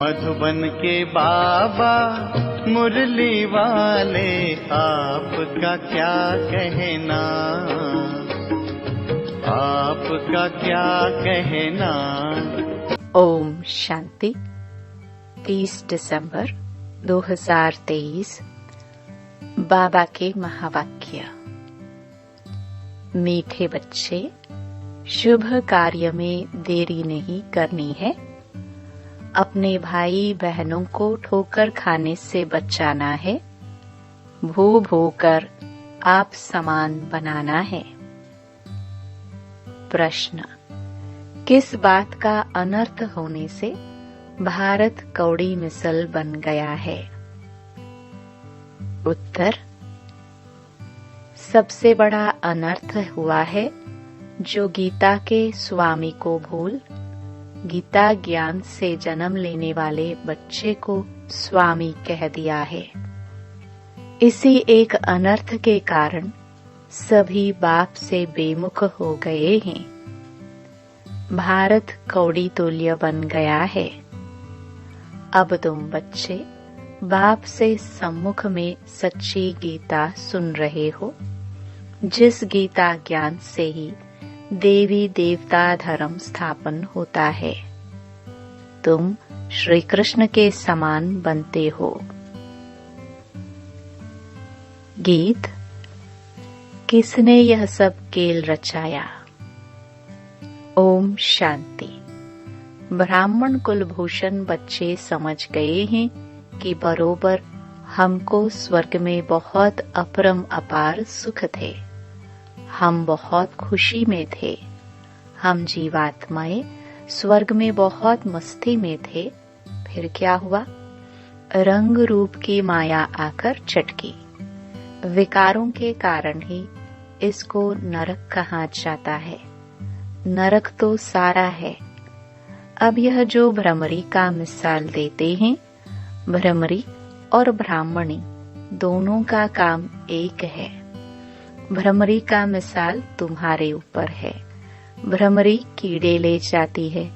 मधुबन के बाबा मुरली वाले, आपका क्या कहना, आपका क्या कहना। ओम शांति। 30 दिसंबर 2023। बाबा के महावाक्य। मीठे बच्चे, शुभ कार्य में देरी नहीं करनी है। अपने भाई बहनों को ठोकर खाने से बचाना है। भू भू कर आप समान बनाना है। प्रश्न: किस बात का अनर्थ होने से भारत कौड़ी मिसल बन गया है? उत्तर: सबसे बड़ा अनर्थ हुआ है जो गीता के स्वामी को भूल गीता ज्ञान से जन्म लेने वाले बच्चे को स्वामी कह दिया है। इसी एक अनर्थ के कारण सभी बाप से बेमुख हो गए हैं। भारत कौड़ी तुल्य बन गया है। अब तुम बच्चे बाप से सम्मुख में सच्ची गीता सुन रहे हो, जिस गीता ज्ञान से ही देवी देवता धर्म स्थापन होता है। तुम श्री कृष्ण के समान बनते हो। गीत: किसने यह सब खेल रचाया? ओम शांति। ब्राह्मण कुलभूषण बच्चे समझ गए हैं कि बरोबर हमको स्वर्ग में बहुत अपरम अपार सुख थे। हम बहुत खुशी में थे। हम जीवात्माएं स्वर्ग में बहुत मस्ती में थे। फिर क्या हुआ? रंग रूप की माया आकर चटकी। विकारों के कारण ही इसको नरक कहा जाता है। नरक तो सारा है। अब यह जो भ्रमरी का मिसाल देते हैं, भ्रमरी और ब्राह्मणी दोनों का काम एक है। भ्रमरी का मिसाल तुम्हारे ऊपर है। भ्रमरी कीड़े ले जाती है,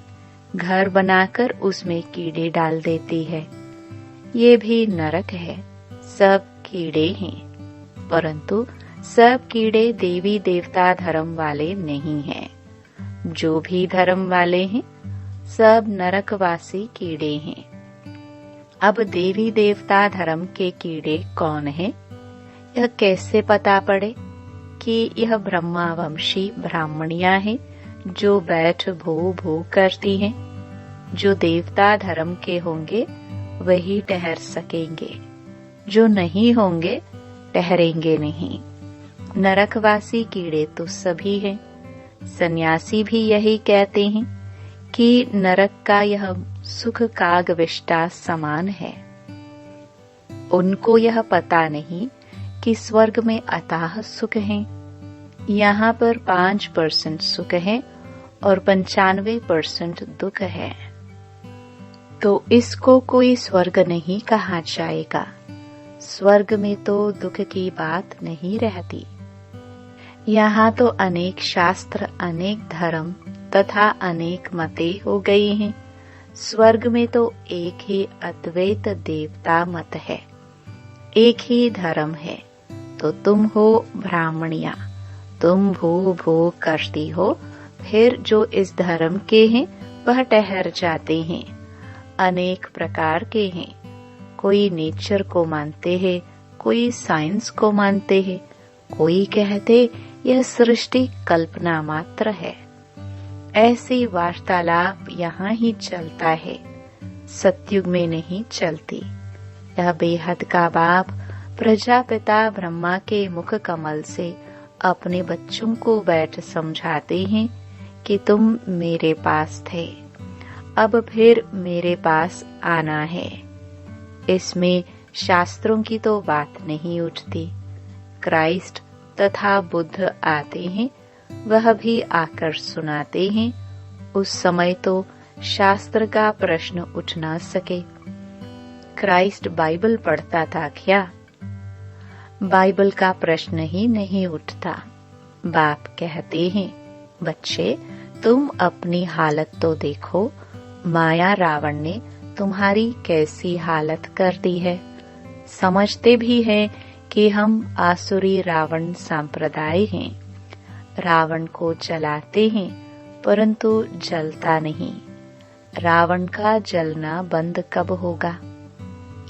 घर बनाकर उसमें कीड़े डाल देती है। ये भी नरक है। सब कीड़े हैं, परंतु सब कीड़े देवी देवता धर्म वाले नहीं हैं। जो भी धर्म वाले हैं सब नरकवासी कीड़े हैं। अब देवी देवता धर्म के कीड़े कौन हैं? यह कैसे पता पड़े कि यह ब्रह्मावंशी ब्राह्मणियां हैं जो बैठ भू भू करती हैं? जो देवता धर्म के होंगे वही ठहर सकेंगे, जो नहीं होंगे ठहरेंगे नहीं। नरकवासी कीड़े तो सभी हैं। सन्यासी भी यही कहते हैं कि नरक का यह सुख कागविष्टा समान है। उनको यह पता नहीं कि स्वर्ग में अथाह सुख है। यहाँ पर 5% सुख है और 95% दुख है। तो इसको कोई स्वर्ग नहीं कहा जाएगा। स्वर्ग में तो दुख की बात नहीं रहती। यहाँ तो अनेक शास्त्र, अनेक धर्म तथा अनेक मतें हो गई हैं। स्वर्ग में तो एक ही अद्वैत देवता मत है, एक ही धर्म है। तो तुम हो ब्राह्मणिया, तुम भू भू करती हो। फिर जो इस धर्म के हैं वह ठहर जाते हैं। अनेक प्रकार के हैं। कोई नेचर को मानते हैं, कोई साइंस को मानते हैं, कोई कहते यह सृष्टि कल्पना मात्र है। ऐसी वार्तालाप यहाँ ही चलता है, सतयुग में नहीं चलती। यह बेहद का बाप प्रजापिता ब्रह्मा के मुख कमल से अपने बच्चों को बैठ समझाते हैं कि तुम मेरे पास थे, अब फिर मेरे पास आना है। इसमें शास्त्रों की तो बात नहीं उठती। क्राइस्ट तथा बुद्ध आते हैं, वह भी आकर सुनाते हैं। उस समय तो शास्त्र का प्रश्न उठ ना सके। क्राइस्ट बाइबल पढ़ता था क्या? बाइबल का प्रश्न ही नहीं उठता। बाप कहते हैं, बच्चे तुम अपनी हालत तो देखो। माया रावण ने तुम्हारी कैसी हालत कर दी है। समझते भी हैं कि हम आसुरी रावण संप्रदाय हैं। रावण को जलाते हैं परंतु जलता नहीं। रावण का जलना बंद कब होगा,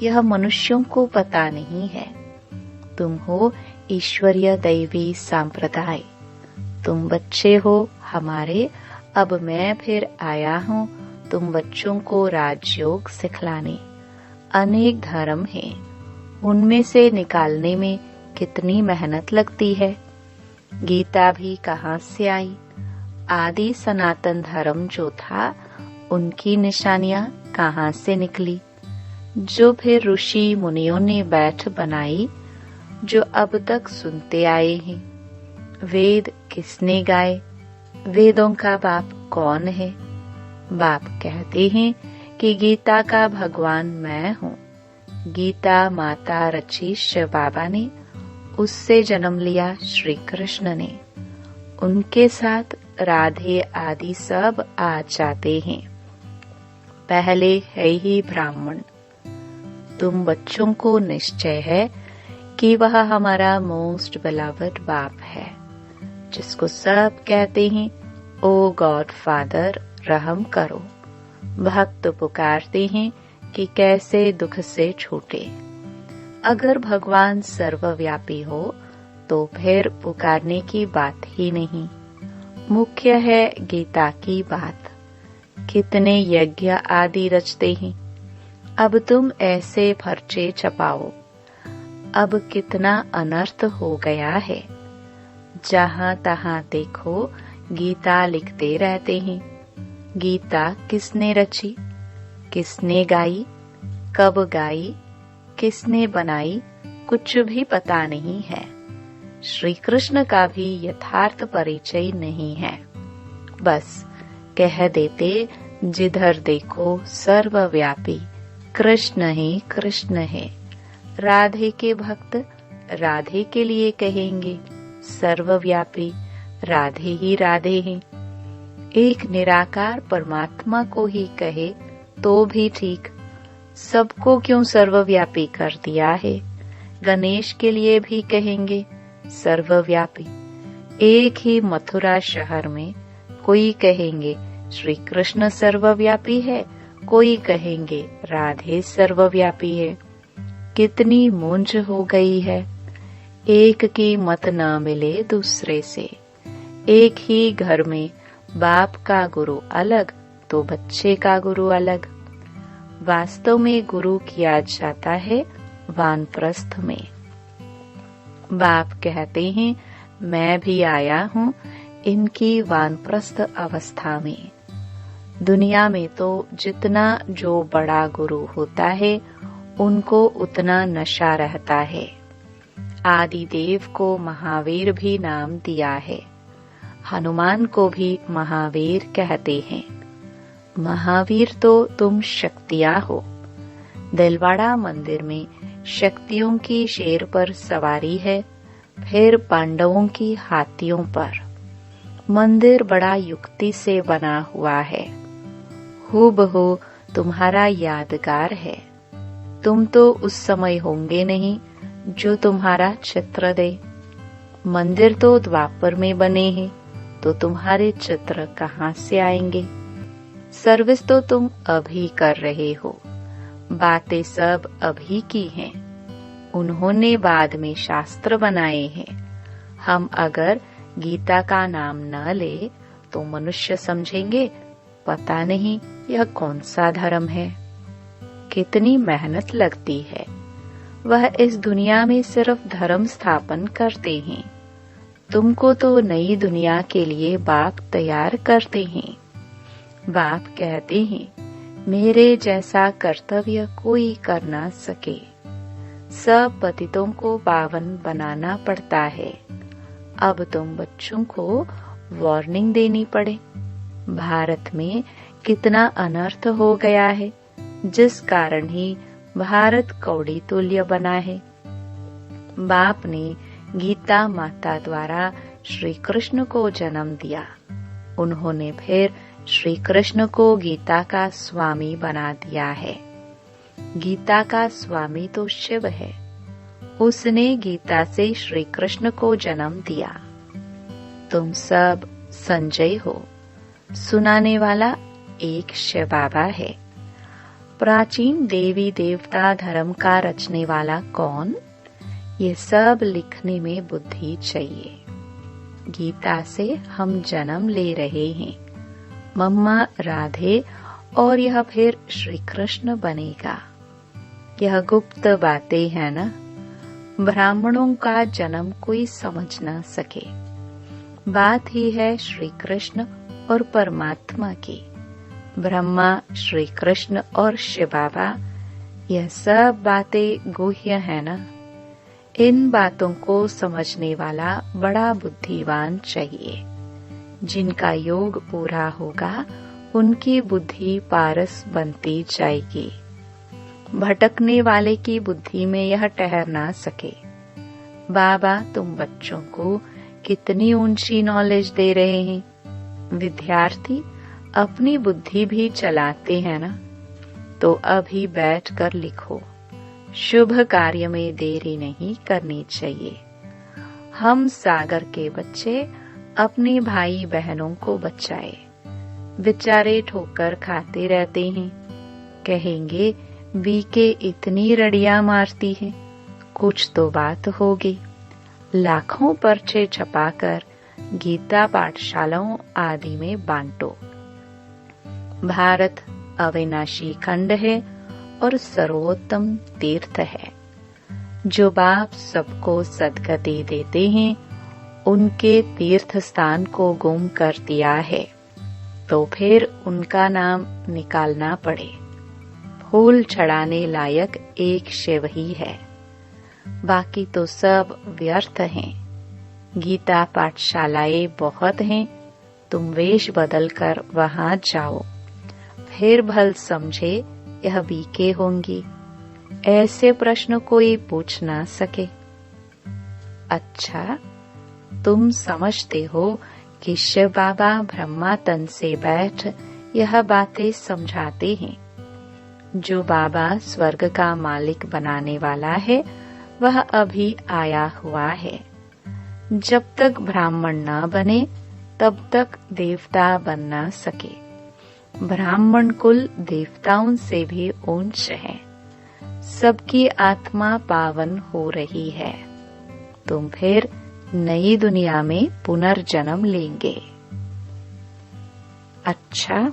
यह मनुष्यों को पता नहीं है। तुम हो ईश्वरीय दैवी संप्रदाय, तुम बच्चे हो हमारे। अब मैं फिर आया हूँ तुम बच्चों को राजयोग सिखलाने। अनेक धर्म हैं, उनमें से निकालने में कितनी मेहनत लगती है। गीता भी कहाँ से आई। आदि सनातन धर्म जो था उनकी निशानियां कहाँ से निकली, जो फिर ऋषि मुनियों ने बैठ बनाई, जो अब तक सुनते आए हैं। वेद किसने गाए, वेदों का बाप कौन है। बाप कहते हैं कि गीता का भगवान मैं हूँ। गीता माता रची शिव बाबा ने, उससे जन्म लिया श्री कृष्ण ने। उनके साथ राधे आदि सब आ जाते हैं। पहले है ही ब्राह्मण। तुम बच्चों को निश्चय है कि वह हमारा मोस्ट बिलवड बाप है, जिसको सब कहते हैं ओ गॉड फादर रहम करो। भक्त पुकारते हैं कि कैसे दुख से छूटे। अगर भगवान सर्वव्यापी हो तो फिर पुकारने की बात ही नहीं। मुख्य है गीता की बात। कितने यज्ञ आदि रचते हैं, अब तुम ऐसे पर्चे छपाओ। अब कितना अनर्थ हो गया है। जहाँ तहाँ देखो गीता लिखते रहते हैं। गीता किसने रची, किसने गाई, कब गाई, किसने बनाई, कुछ भी पता नहीं है। श्री कृष्ण का भी यथार्थ परिचय नहीं है। बस कह देते जिधर देखो सर्वव्यापी कृष्ण ही कृष्ण है। राधे के भक्त राधे के लिए कहेंगे सर्वव्यापी राधे ही राधे हैं। एक निराकार परमात्मा को ही कहे तो भी ठीक, सबको क्यों सर्वव्यापी कर दिया है। गणेश के लिए भी कहेंगे सर्वव्यापी। एक ही मथुरा शहर में कोई कहेंगे श्री कृष्ण सर्वव्यापी है, कोई कहेंगे राधे सर्वव्यापी है। कितनी मूंझ हो गई है। एक की मत न मिले दूसरे से। एक ही घर में बाप का गुरु अलग तो बच्चे का गुरु अलग। वास्तव में गुरु किया जाता है वानप्रस्थ में। बाप कहते हैं मैं भी आया हूँ इनकी वानप्रस्थ अवस्था में। दुनिया में तो जितना जो बड़ा गुरु होता है उनको उतना नशा रहता है। आदिदेव को महावीर भी नाम दिया है। हनुमान को भी महावीर कहते हैं। महावीर तो तुम शक्तियां हो। दिलवाड़ा मंदिर में शक्तियों की शेर पर सवारी है, फिर पांडवों की हाथियों पर। मंदिर बड़ा युक्ति से बना हुआ है। हूबहू तुम्हारा यादगार है। तुम तो उस समय होंगे नहीं जो तुम्हारा चित्र दे। मंदिर तो द्वापर में बने हैं, तो तुम्हारे चित्र कहाँ से आएंगे। सर्विस तो तुम अभी कर रहे हो। बातें सब अभी की हैं। उन्होंने बाद में शास्त्र बनाए हैं। हम अगर गीता का नाम न ले तो मनुष्य समझेंगे पता नहीं यह कौन सा धर्म है। कितनी मेहनत लगती है। वह इस दुनिया में सिर्फ धर्म स्थापन करते हैं। तुमको तो नई दुनिया के लिए बाप तैयार करते हैं। बाप कहते हैं मेरे जैसा कर्तव्य कोई कर ना सके। सब पतितों को पावन बनाना पड़ता है। अब तुम बच्चों को वार्निंग देनी पड़े। भारत में कितना अनर्थ हो गया है, जिस कारण ही भारत कौड़ी तुल्य बना है। बाप ने गीता माता द्वारा श्री कृष्ण को जन्म दिया। उन्होंने फिर श्री कृष्ण को गीता का स्वामी बना दिया है। गीता का स्वामी तो शिव है। उसने गीता से श्री कृष्ण को जन्म दिया। तुम सब संजय हो। सुनाने वाला एक शिव बाबा है। प्राचीन देवी देवता धर्म का रचने वाला कौन? ये सब लिखने में बुद्धि चाहिए। गीता से हम जन्म ले रहे हैं। मम्मा राधे और यह फिर श्री कृष्ण बनेगा। यह गुप्त बातें है ना। ब्राह्मणों का जन्म कोई समझ न सके। बात ही है श्री कृष्ण और परमात्मा की। ब्रह्मा, श्री कृष्ण और शिव बाबा, यह सब बातें गुह्य है ना। इन बातों को समझने वाला बड़ा बुद्धिमान चाहिए। जिनका योग पूरा होगा उनकी बुद्धि पारस बनती जाएगी। भटकने वाले की बुद्धि में यह ठहर ना सके। बाबा तुम बच्चों को कितनी ऊंची नॉलेज दे रहे हैं। विद्यार्थी अपनी बुद्धि भी चलाते हैं ना। तो अभी बैठकर लिखो। शुभ कार्य में देरी नहीं करनी चाहिए। हम सागर के बच्चे अपने भाई बहनों को बचाए। बेचारे ठोकर खाते रहते हैं। कहेंगे बीके इतनी रड़ियां मारती है, कुछ तो बात होगी। लाखों पर्चे छपाकर गीता पाठशालाओं आदि में बांटो। भारत अविनाशी खंड है और सर्वोत्तम तीर्थ है। जो बाप सबको सदगति देते हैं, उनके तीर्थ स्थान को गुम कर दिया है, तो फिर उनका नाम निकालना पड़े। फूल चढ़ाने लायक एक शिव ही है, बाकी तो सब व्यर्थ हैं। गीता पाठशालाएं बहुत हैं, तुम वेश बदल कर वहां जाओ। फिर भल समझे यह बीके होंगी। ऐसे प्रश्न कोई पूछ ना सके। अच्छा, तुम समझते हो कि शिव बाबा ब्रह्मा तन से बैठ यह बातें समझाते हैं। जो बाबा स्वर्ग का मालिक बनाने वाला है, वह अभी आया हुआ है। जब तक ब्राह्मण न बने, तब तक देवता बन न सके। ब्राह्मण कुल देवताओं से भी ऊंच है। सबकी आत्मा पावन हो रही है। तुम फिर नई दुनिया में पुनर्जन्म लेंगे। अच्छा,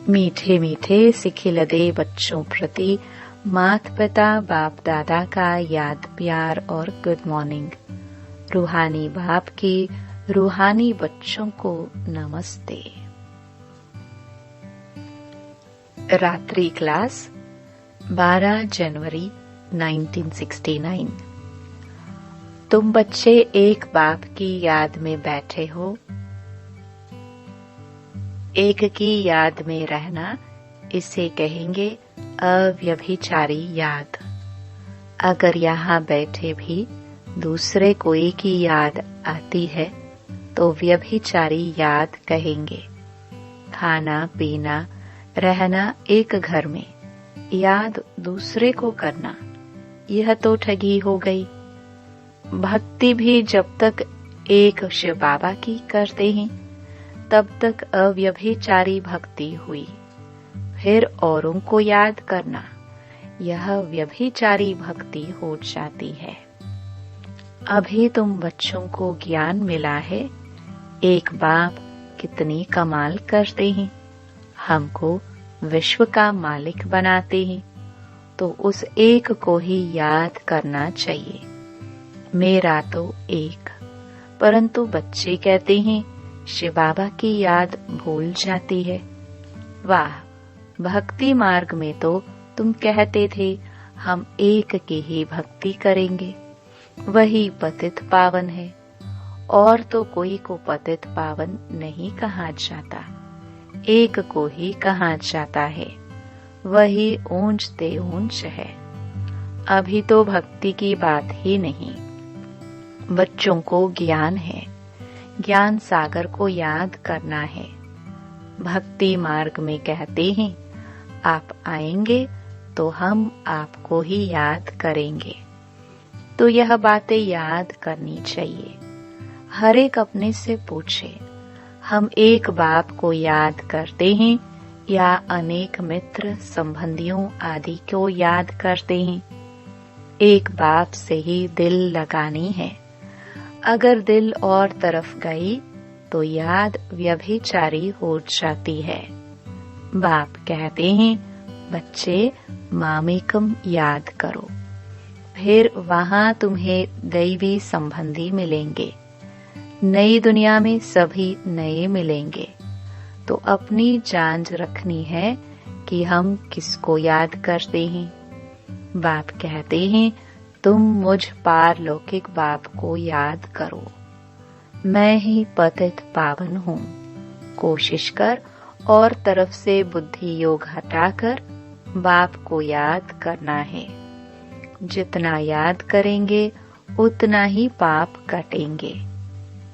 मीठे मीठे सिखिलदे बच्चों प्रति माता पिता बाप दादा का याद प्यार और गुड मॉर्निंग। रूहानी बाप की रूहानी बच्चों को नमस्ते। रात्रि क्लास 12 जनवरी 1969। तुम बच्चे एक बाप की याद में बैठे हो। एक की याद में रहना, इसे कहेंगे अव्यभिचारी याद। अगर यहाँ बैठे भी दूसरे कोई की याद आती है, तो व्यभिचारी याद कहेंगे। खाना पीना रहना एक घर में, याद दूसरे को करना, यह तो ठगी हो गई। भक्ति भी जब तक एक शिव बाबा की करते हैं, तब तक अव्यभिचारी भक्ति हुई। फिर औरों को याद करना, यह व्यभिचारी भक्ति हो जाती है। अभी तुम बच्चों को ज्ञान मिला है। एक बाप कितनी कमाल करते हैं। हमको विश्व का मालिक बनाते हैं, तो उस एक को ही याद करना चाहिए। मेरा तो एक, परंतु बच्चे कहते हैं शिव बाबा की याद भूल जाती है। वाह, भक्ति मार्ग में तो तुम कहते थे हम एक की ही भक्ति करेंगे, वही पतित पावन है। और तो कोई को पतित पावन नहीं कहा जाता, एक को ही कहा जाता है, वही ऊंच ते ऊंच है। अभी तो भक्ति की बात ही नहीं। बच्चों को ज्ञान है, ज्ञान सागर को याद करना है। भक्ति मार्ग में कहते हैं, आप आएंगे तो हम आपको ही याद करेंगे। तो यह बातें याद करनी चाहिए। हर एक अपने से पूछे, हम एक बाप को याद करते हैं या अनेक मित्र संबंधियों आदि को याद करते हैं? एक बाप से ही दिल लगानी है। अगर दिल और तरफ गई तो याद व्यभिचारी हो जाती है। बाप कहते हैं, बच्चे मामेकम याद करो, फिर वहां तुम्हें दैवी संबंधी मिलेंगे। नई दुनिया में सभी नए मिलेंगे। तो अपनी जांच रखनी है कि हम किसको याद करते हैं। बाप कहते हैं, तुम मुझ पारलौकिक बाप को याद करो। मैं ही पतित पावन हूँ। कोशिश कर और तरफ से बुद्धि योग हटाकर बाप को याद करना है। जितना याद करेंगे उतना ही पाप कटेंगे।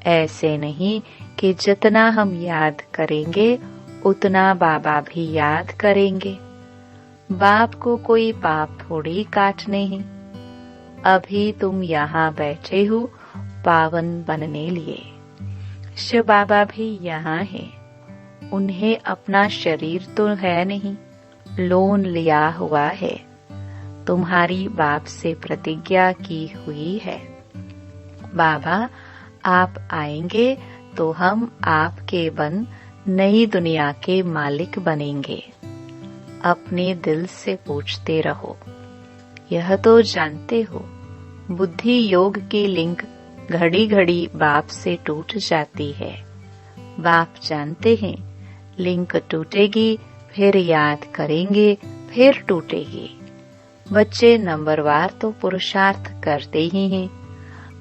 ऐसे नहीं कि जितना हम याद करेंगे उतना बाबा भी याद करेंगे। बाप को कोई पाप थोड़ी काटने हैं। अभी तुम यहाँ बैठे हो पावन बनने लिए। शिव बाबा भी यहाँ है। उन्हें अपना शरीर तो है नहीं, लोन लिया हुआ है। तुम्हारी बाप से प्रतिज्ञा की हुई है, बाबा आप आएंगे तो हम आपके बन नई दुनिया के मालिक बनेंगे। अपने दिल से पूछते रहो। यह तो जानते हो, बुद्धि योग की लिंक घड़ी घड़ी बाप से टूट जाती है। बाप जानते हैं लिंक टूटेगी, फिर याद करेंगे, फिर टूटेगी। बच्चे नंबरवार तो पुरुषार्थ करते ही हैं।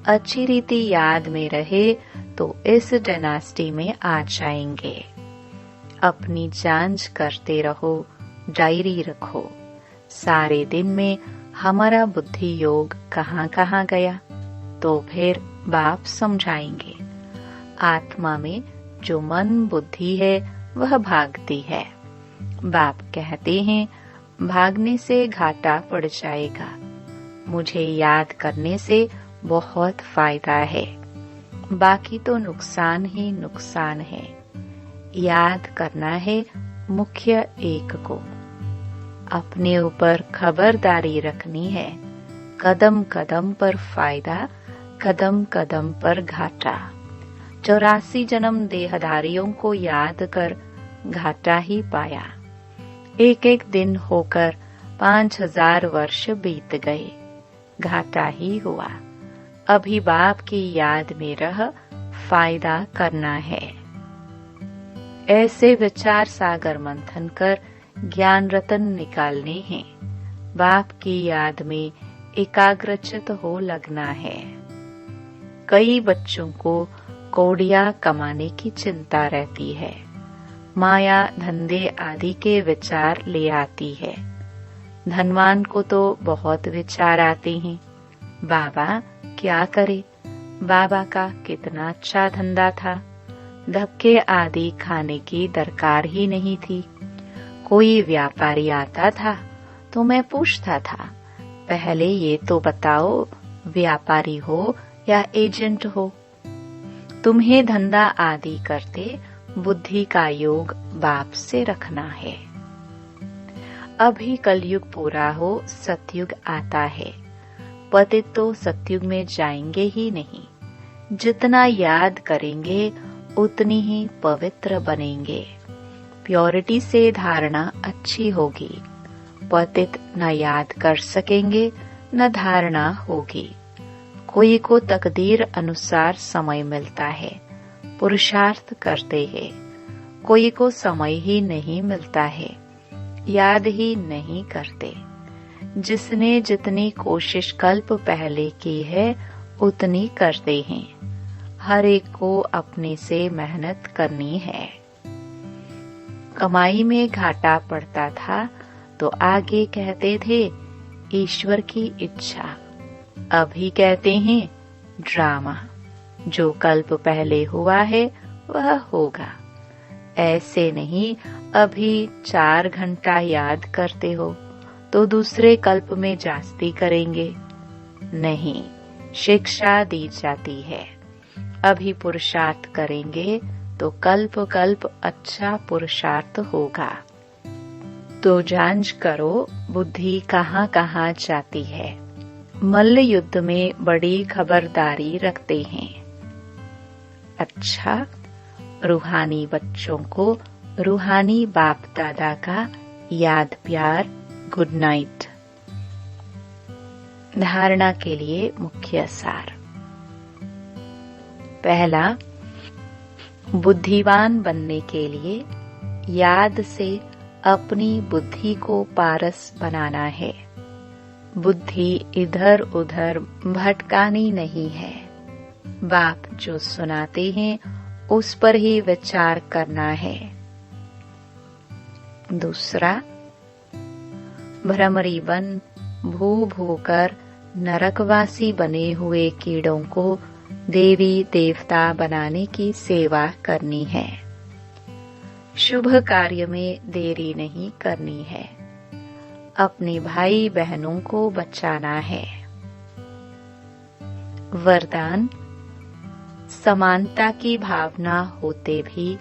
अच्छी रीति याद में रहे तो इस डायनास्टी में आ जाएंगे। अपनी जांच करते रहो, डायरी रखो। सारे दिन में हमारा बुद्धि योग कहाँ कहाँ गया, तो फिर बाप समझाएंगे। आत्मा में जो मन बुद्धि है वह भागती है। बाप कहते हैं, भागने से घाटा पड़ जाएगा। मुझे याद करने से बहुत फायदा है, बाकी तो नुकसान ही नुकसान है। याद करना है मुख्य एक को। अपने ऊपर खबरदारी रखनी है। कदम कदम पर फायदा, कदम कदम पर घाटा। 84 जन्म देहधारियों को याद कर घाटा ही पाया। एक एक दिन होकर 5000 वर्ष बीत गए, घाटा ही हुआ। अभी बाप की याद में रह फायदा करना है। ऐसे विचार सागर मंथन कर ज्ञान रतन निकालने हैं। बाप की याद में एकाग्रचित हो लगना है। कई बच्चों को कौड़ियां कमाने की चिंता रहती है। माया धंधे आदि के विचार ले आती है। धनवान को तो बहुत विचार आते हैं। बाबा क्या करे? बाबा का कितना अच्छा धंधा था। धक्के आदि खाने की दरकार ही नहीं थी। कोई व्यापारी आता था तो मैं पूछता था, पहले ये तो बताओ व्यापारी हो या एजेंट हो? तुम्हें धंधा आदि करते बुद्धि का योग बाप से रखना है। अभी कलयुग पूरा हो, सतयुग आता है। पतित तो सतयुग में जाएंगे ही नहीं। जितना याद करेंगे उतनी ही पवित्र बनेंगे। प्योरिटी से धारणा अच्छी होगी। पतित न याद कर सकेंगे न धारणा होगी। कोई को तकदीर अनुसार समय मिलता है, पुरुषार्थ करते हैं। कोई को समय ही नहीं मिलता है, याद ही नहीं करते। जिसने जितनी कोशिश कल्प पहले की है उतनी करते हैं। हर एक को अपने से मेहनत करनी है। कमाई में घाटा पड़ता था तो आगे कहते थे ईश्वर की इच्छा। अभी कहते हैं ड्रामा। जो कल्प पहले हुआ है वह होगा। ऐसे नहीं अभी 4 घंटा याद करते हो तो दूसरे कल्प में जास्ती करेंगे। नहीं, शिक्षा दी जाती है। अभी पुरुषार्थ करेंगे तो कल्प कल्प अच्छा पुरुषार्थ होगा। तो जांच करो बुद्धि कहाँ कहाँ जाती है। मल्ल युद्ध में बड़ी खबरदारी रखते हैं। अच्छा, रूहानी बच्चों को रूहानी बाप दादा का याद प्यार, गुड नाइट। धारणा के लिए मुख्य सार। पहला, बुद्धिवान बनने के लिए याद से अपनी बुद्धि को पारस बनाना है। बुद्धि इधर उधर भटकानी नहीं है। बाप जो सुनाते हैं उस पर ही विचार करना है। दूसरा, भ्रमरी बन भू भू कर नरकवासी बने हुए कीड़ों को देवी देवता बनाने की सेवा करनी है। शुभ कार्य में देरी नहीं करनी है। अपने भाई बहनों को बचाना है। वरदान, समानता की भावना होते भी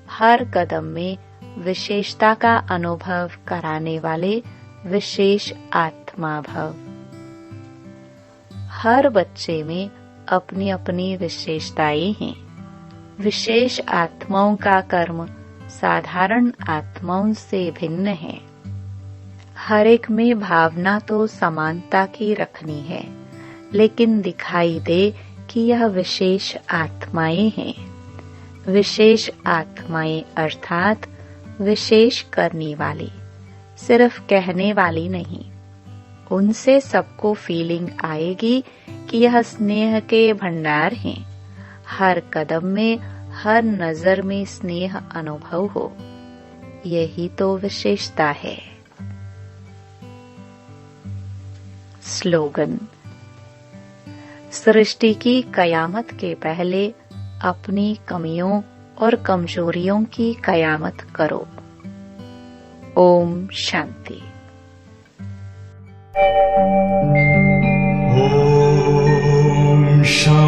हर कदम में विशेषता का अनुभव कराने वाले विशेष आत्मा भव। हर बच्चे में अपनी अपनी विशेषताएं हैं। विशेष आत्माओं का कर्म साधारण आत्माओं से भिन्न है। हर एक में भावना तो समानता की रखनी है, लेकिन दिखाई दे कि यह विशेष आत्माएं हैं। विशेष आत्माएं अर्थात विशेष करने वाली, सिर्फ कहने वाली नहीं। उनसे सबको फीलिंग आएगी कि यह स्नेह के भंडार हैं। हर कदम में, हर नजर में स्नेह अनुभव हो, यही तो विशेषता है। स्लोगन, सृष्टि की कयामत के पहले अपनी कमियों और कमजोरियों की कयामत करो। ओम शांति। ओम शांति।